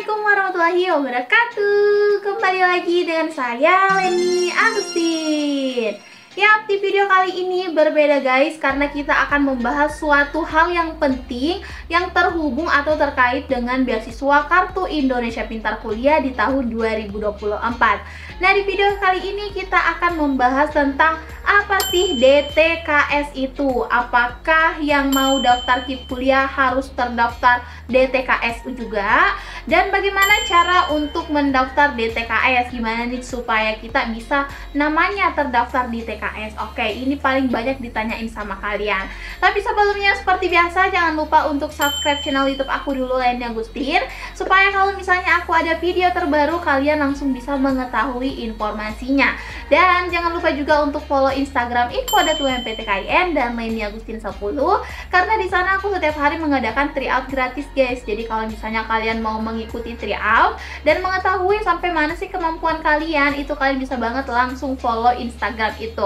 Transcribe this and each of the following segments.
Assalamualaikum warahmatullahi wabarakatuh. Kembali lagi dengan saya Leni Agustin. Yap, di video kali ini berbeda guys, karena kita akan membahas suatu hal yang penting yang terhubung atau terkait dengan beasiswa Kartu Indonesia Pintar Kuliah di tahun 2024. Nah, di video kali ini kita akan membahas tentang apa sih DTKS itu? Apakah yang mau daftar KIP kuliah harus terdaftar DTKS juga? Dan bagaimana cara untuk mendaftar DTKS? Gimana nih supaya kita bisa namanya terdaftar di TKS? Oke, ini paling banyak ditanyain sama kalian. Tapi sebelumnya seperti biasa, jangan lupa untuk subscribe channel YouTube aku dulu, Leni Agustin, supaya kalau misalnya aku ada video terbaru kalian langsung bisa mengetahui informasinya. Dan jangan lupa juga untuk follow Instagram info.umptkin dan Leni Agustin 10, karena di sana aku setiap hari mengadakan tryout gratis guys. Jadi kalau misalnya kalian mau mengikuti tryout dan mengetahui sampai mana sih kemampuan kalian, itu kalian bisa banget langsung follow Instagram itu.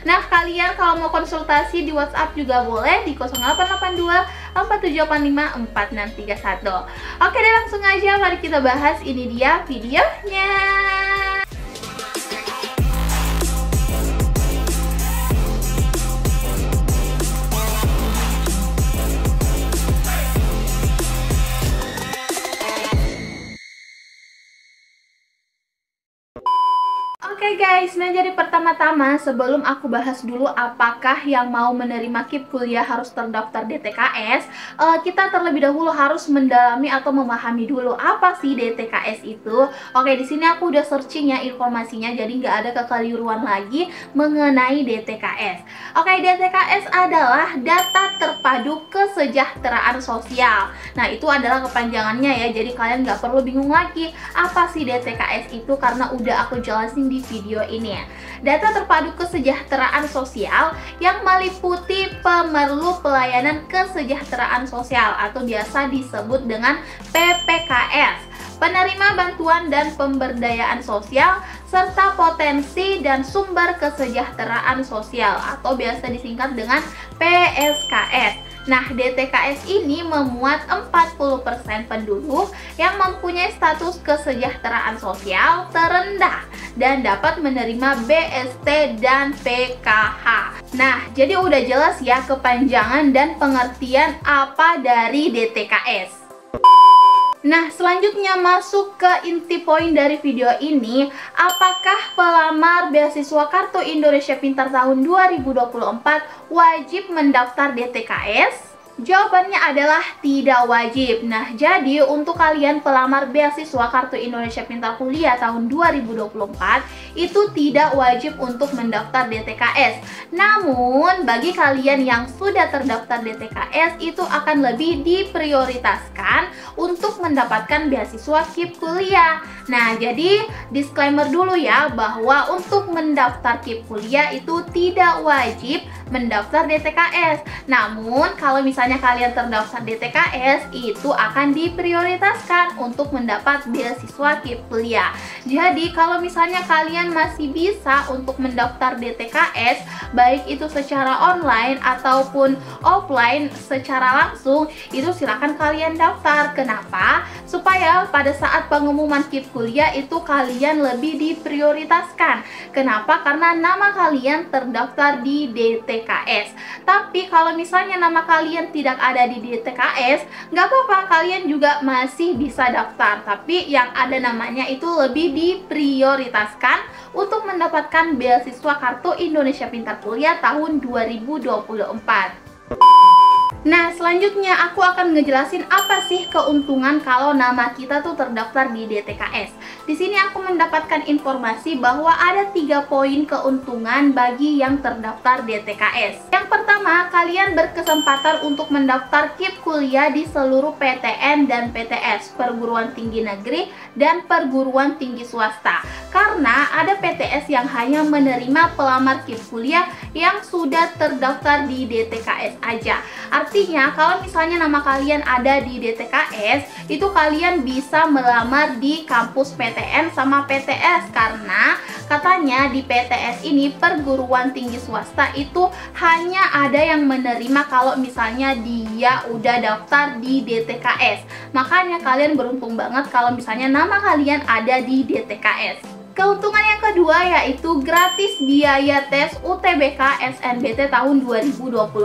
Nah, kalian kalau mau konsultasi di WhatsApp juga boleh di 0882 4785 4631. Oke deh, langsung aja mari kita bahas. Ini dia videonya. Oke guys, nah jadi pertama-tama sebelum aku bahas dulu apakah yang mau menerima KIP kuliah harus terdaftar DTKS, kita terlebih dahulu harus mendalami atau memahami dulu apa sih DTKS itu. Oke, di sini aku udah searching ya informasinya, jadi nggak ada kekeliruan lagi mengenai DTKS. Oke, DTKS adalah Data Terpadu Kesejahteraan Sosial. Nah, itu adalah kepanjangannya ya, jadi kalian nggak perlu bingung lagi apa sih DTKS itu, karena udah aku jelasin di video ini ya. Data Terpadu Kesejahteraan Sosial yang meliputi pemerlu pelayanan kesejahteraan sosial atau biasa disebut dengan PPKS, penerima bantuan dan pemberdayaan sosial, serta potensi dan sumber kesejahteraan sosial atau biasa disingkat dengan PSKS. Nah, DTKS ini memuat 40% penduduk yang mempunyai status kesejahteraan sosial terendah dan dapat menerima BST dan PKH. Nah, jadi udah jelas ya kepanjangan dan pengertian apa dari DTKS. Nah, selanjutnya masuk ke inti poin dari video ini. Apakah pelamar beasiswa Kartu Indonesia Pintar tahun 2024 wajib mendaftar DTKS? Jawabannya adalah tidak wajib. Nah, jadi untuk kalian pelamar beasiswa Kartu Indonesia Pintar Kuliah tahun 2024 itu tidak wajib untuk mendaftar DTKS. Namun, bagi kalian yang sudah terdaftar DTKS itu akan lebih diprioritaskan untuk mendapatkan beasiswa KIP kuliah. Nah, jadi disclaimer dulu ya, bahwa untuk mendaftar KIP kuliah itu tidak wajib mendaftar DTKS. Namun, kalau misalnya kalian terdaftar DTKS, itu akan diprioritaskan untuk mendapat beasiswa KIP kuliah. Jadi, kalau misalnya kalian masih bisa untuk mendaftar DTKS, baik itu secara online ataupun offline secara langsung, itu silakan kalian daftar. Kenapa? Supaya pada saat pengumuman KIP kuliah itu kalian lebih diprioritaskan. Kenapa? Karena nama kalian terdaftar di DTKS. Tapi kalau misalnya nama kalian tidak ada di DTKS, nggak apa-apa, kalian juga masih bisa daftar. Tapi yang ada namanya itu lebih diprioritaskan untuk mendapatkan beasiswa Kartu Indonesia Pintar Kuliah tahun 2024. Nah, selanjutnya aku akan ngejelasin apa sih keuntungan kalau nama kita tuh terdaftar di DTKS. Di sini aku mendapatkan informasi bahwa ada 3 poin keuntungan bagi yang terdaftar DTKS. Yang pertama, kalian berkesempatan untuk mendaftar KIP kuliah di seluruh PTN dan PTS, perguruan tinggi negeri dan perguruan tinggi swasta. Karena ada PTS yang hanya menerima pelamar KIP kuliah yang sudah terdaftar di DTKS aja. Artinya kalau misalnya nama kalian ada di DTKS, itu kalian bisa melamar di kampus PTN PTN sama PTS, karena katanya di PTS ini perguruan tinggi swasta itu hanya ada yang menerima kalau misalnya dia udah daftar di DTKS. Makanya kalian beruntung banget kalau misalnya nama kalian ada di DTKS. Keuntungan yang kedua yaitu gratis biaya tes UTBK SNBT tahun 2024.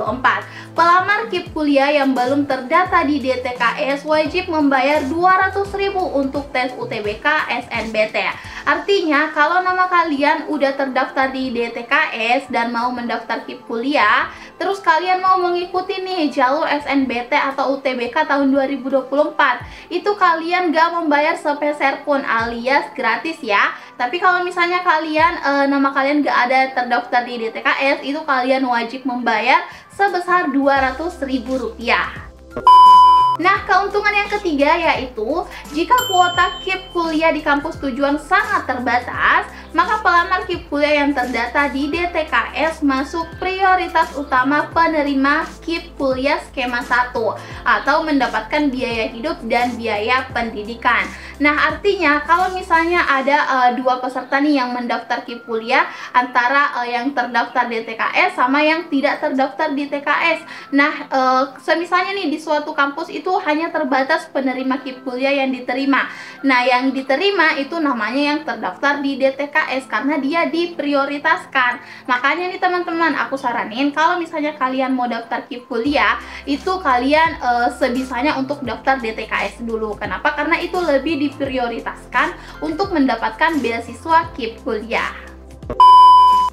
Pelamar KIP kuliah yang belum terdata di DTKS wajib membayar 200.000 untuk tes UTBK SNBT. Artinya kalau nama kalian udah terdaftar di DTKS dan mau mendaftar KIP kuliah, terus kalian mau mengikuti nih jalur SNBT atau UTBK tahun 2024, itu kalian gak membayar sepeser pun alias gratis ya. Tapi kalau misalnya kalian nama kalian gak ada terdaftar di DTKS, itu kalian wajib membayar sebesar Rp200.000. Nah, keuntungan yang ketiga yaitu jika kuota KIP kuliah di kampus tujuan sangat terbatas, maka pelamar KIP kuliah yang terdata di DTKS masuk prioritas utama penerima KIP kuliah skema 1 atau mendapatkan biaya hidup dan biaya pendidikan. Nah, artinya kalau misalnya ada dua peserta nih yang mendaftar KIP kuliah, antara yang terdaftar di DTKS sama yang tidak terdaftar di DTKS. Nah, semisalnya nih di suatu kampus itu hanya terbatas penerima KIP kuliah yang diterima. Nah, yang diterima itu namanya yang terdaftar di DTKS karena dia diprioritaskan. Makanya nih teman-teman, aku saranin kalau misalnya kalian mau daftar KIP kuliah, itu kalian sebisanya untuk daftar DTKS dulu. Kenapa? Karena itu lebih diprioritaskan untuk mendapatkan beasiswa KIP kuliah.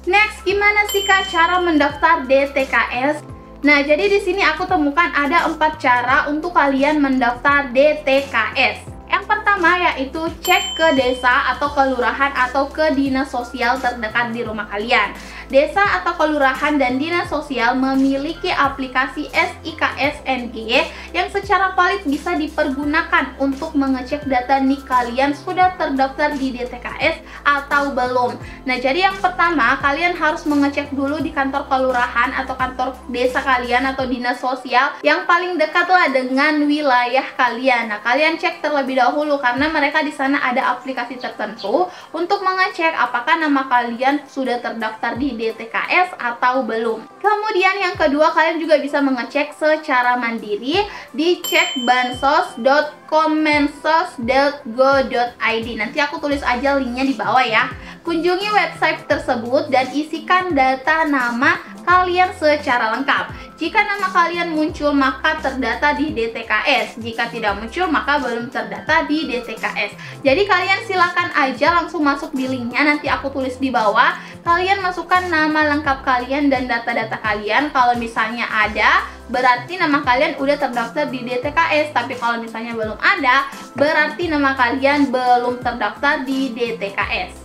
Next, gimana sih Kak cara mendaftar DTKS? Nah, jadi di sini aku temukan ada 4 cara untuk kalian mendaftar DTKS. Yang pertama yaitu cek ke desa atau kelurahan atau ke dinas sosial terdekat di rumah kalian. Desa atau kelurahan dan dinas sosial memiliki aplikasi SIKSNG yang secara valid bisa dipergunakan untuk mengecek data nik kalian sudah terdaftar di DTKS atau belum. Nah, jadi yang pertama kalian harus mengecek dulu di kantor kelurahan atau kantor desa kalian atau dinas sosial yang paling dekat lah dengan wilayah kalian. Nah, kalian cek terlebih dahulu karena mereka di sana ada aplikasi tertentu untuk mengecek apakah nama kalian sudah terdaftar di DTKS atau belum. Kemudian yang kedua, kalian juga bisa mengecek secara mandiri di cekbansos.kemensos.go.id. Nanti aku tulis aja linknya di bawah ya. Kunjungi website tersebut dan isikan data nama kalian secara lengkap. Jika nama kalian muncul maka terdata di DTKS. Jika tidak muncul maka belum terdata di DTKS. Jadi kalian silakan aja langsung masuk di linknya, nanti aku tulis di bawah. Kalian masukkan nama lengkap kalian dan data-data kalian. Kalau misalnya ada, berarti nama kalian udah terdaftar di DTKS. Tapi kalau misalnya belum ada, berarti nama kalian belum terdaftar di DTKS.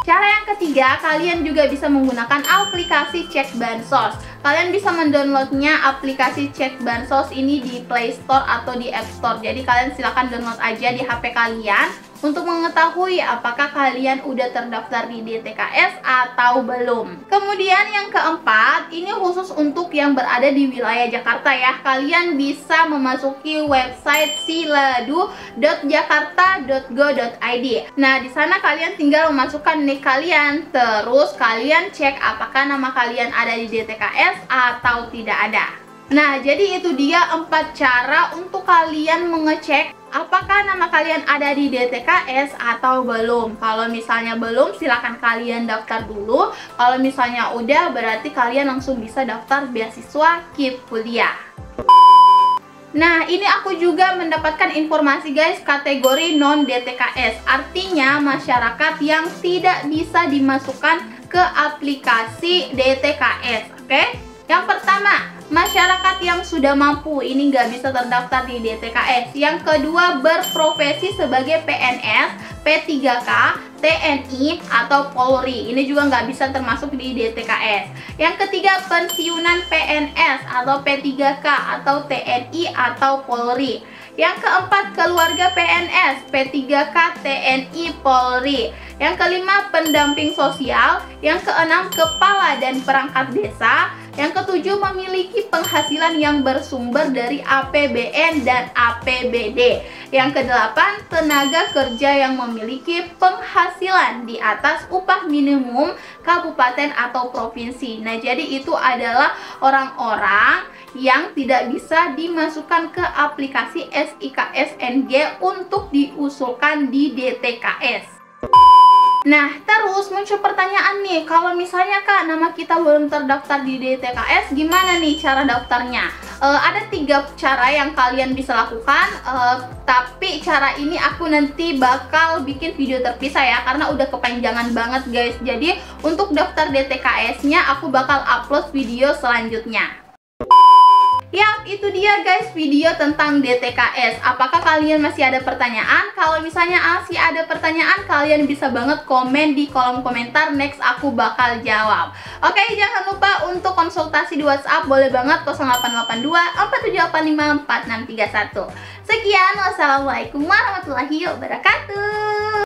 Cara yang ketiga, kalian juga bisa menggunakan aplikasi Cek Bansos. Kalian bisa mendownloadnya aplikasi Cek Bansos ini di Play Store atau di App Store. Jadi kalian silahkan download aja di HP kalian untuk mengetahui apakah kalian udah terdaftar di DTKS atau belum. Kemudian yang keempat, ini khusus untuk yang berada di wilayah Jakarta ya. Kalian bisa memasuki website siladu.jakarta.go.id. Nah, di sana kalian tinggal memasukkan nik kalian, terus kalian cek apakah nama kalian ada di DTKS atau tidak ada. Nah, jadi itu dia 4 cara untuk kalian mengecek apakah nama kalian ada di DTKS atau belum. Kalau misalnya belum, silahkan kalian daftar dulu. Kalau misalnya udah, berarti kalian langsung bisa daftar beasiswa KIP kuliah. Nah, ini aku juga mendapatkan informasi guys, kategori non-DTKS. Artinya masyarakat yang tidak bisa dimasukkan ke aplikasi DTKS. Oke? Yang pertama, masyarakat yang sudah mampu, ini nggak bisa terdaftar di DTKS. Yang kedua, berprofesi sebagai PNS, P3K, TNI, atau Polri. Ini juga nggak bisa termasuk di DTKS. Yang ketiga, pensiunan PNS atau P3K atau TNI atau Polri. Yang keempat, keluarga PNS, P3K, TNI, Polri. Yang kelima, pendamping sosial. Yang keenam, kepala dan perangkat desa. Yang ketujuh, memiliki penghasilan yang bersumber dari APBN dan APBD. Yang kedelapan, tenaga kerja yang memiliki penghasilan di atas upah minimum kabupaten atau provinsi. Nah, jadi itu adalah orang-orang yang tidak bisa dimasukkan ke aplikasi SIKSNG untuk diusulkan di DTKS. Nah, terus muncul pertanyaan nih, kalau misalnya Kak, nama kita belum terdaftar di DTKS, gimana nih cara daftarnya? Ada 3 cara yang kalian bisa lakukan, tapi cara ini aku nanti bakal bikin video terpisah ya, karena udah kepanjangan banget guys. Jadi, untuk daftar DTKS-nya aku bakal upload video selanjutnya. Yap, itu dia guys video tentang DTKS. Apakah kalian masih ada pertanyaan? Kalau misalnya masih ada pertanyaan, kalian bisa banget komen di kolom komentar, next aku bakal jawab. Oke, jangan lupa untuk konsultasi di WhatsApp, boleh banget 0882 4785 4631. Sekian, wassalamualaikum warahmatullahi wabarakatuh.